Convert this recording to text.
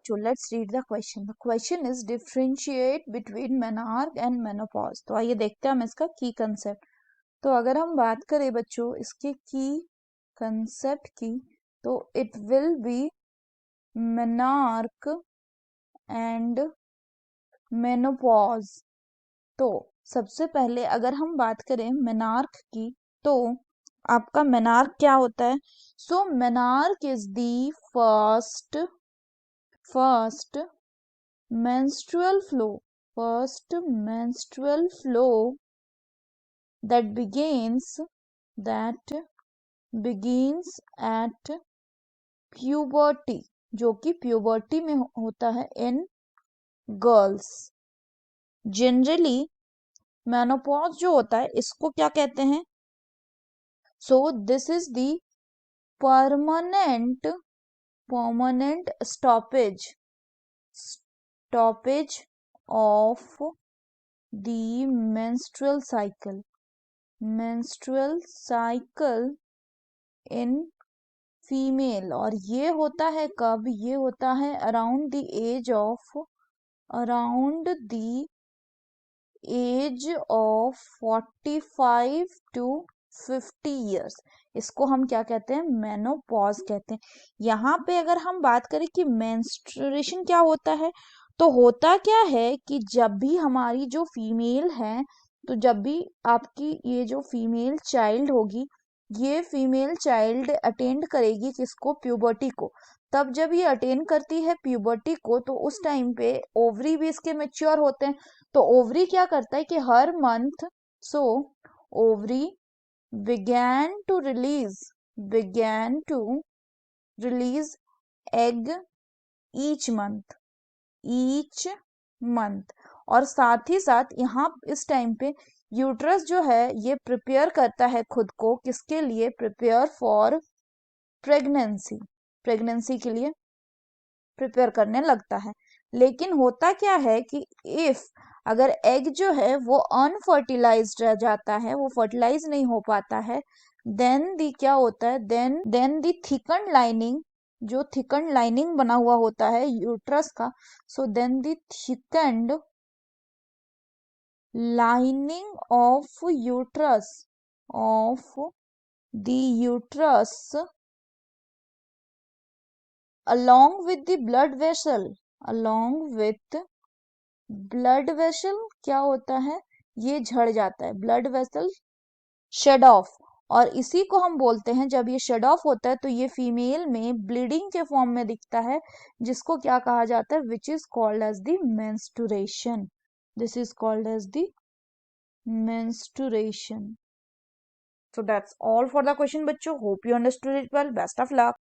बच्चों, let's read the question. The question is differentiate between menarche and menopause. तो आइए देखते हैं हम इसका की कंसेप्ट. तो अगर हम बात करें बच्चों इसके की कंसेप्ट की, तो it will be menarche and menopause. तो सबसे पहले अगर हम बात करें मेनार्क की, तो आपका मेनार्क क्या होता है? So menarche is the first menstrual flow that begins at puberty, जो कि प्यूबर्टी में होता है इन गर्ल्स. जनरली मेनोपॉज जो होता है इसको क्या कहते हैं? So this is the permanent stoppage of the menstrual cycle in female. और ये होता है कब? ये होता है around the age of 45 to 50 years. इसको हम क्या कहते हैं? मेनोपॉज कहते हैं. यहाँ पे अगर हम बात करें कि मेंस्ट्रुएशन क्या होता है, तो होता क्या है कि जब भी हमारी जो फीमेल है, तो जब भी आपकी ये जो फीमेल चाइल्ड होगी, ये फीमेल चाइल्ड अटेंड करेगी किसको? प्यूबर्टी को. तब जब ये अटेंड करती है प्यूबर्टी को, तो उस टाइम पे ओवरी भी इसके मेच्योर होते हैं. तो ओवरी क्या करता है कि हर month, so ovary began to release egg each month. और साथ ही साथ यहाँ इस टाइम पे यूट्रस जो है ये प्रिपेयर करता है खुद को किसके लिए? प्रिपेयर फॉर प्रेगनेंसी के लिए प्रिपेयर करने लगता है. लेकिन होता क्या है कि इफ अगर एग जो है वो अनफर्टिलाइज्ड रह जाता है, वो फर्टिलाइज नहीं हो पाता है, देन दी क्या होता है? देन दी थिकन लाइनिंग, जो थिकन लाइनिंग बना हुआ होता है यूट्रस का, so then the thickened lining of uterus along with the blood vessel क्या होता है? ये झड़ जाता है. Blood vessel shed off. और इसी को हम बोलते हैं, जब ये शेड ऑफ होता है तो ये फीमेल में ब्लीडिंग के फॉर्म में दिखता है, जिसको क्या कहा जाता है? Which is called as the menstruation. This is called as the menstruation. So that's all for the question बच्चों. Hope you understood it well. Best of luck.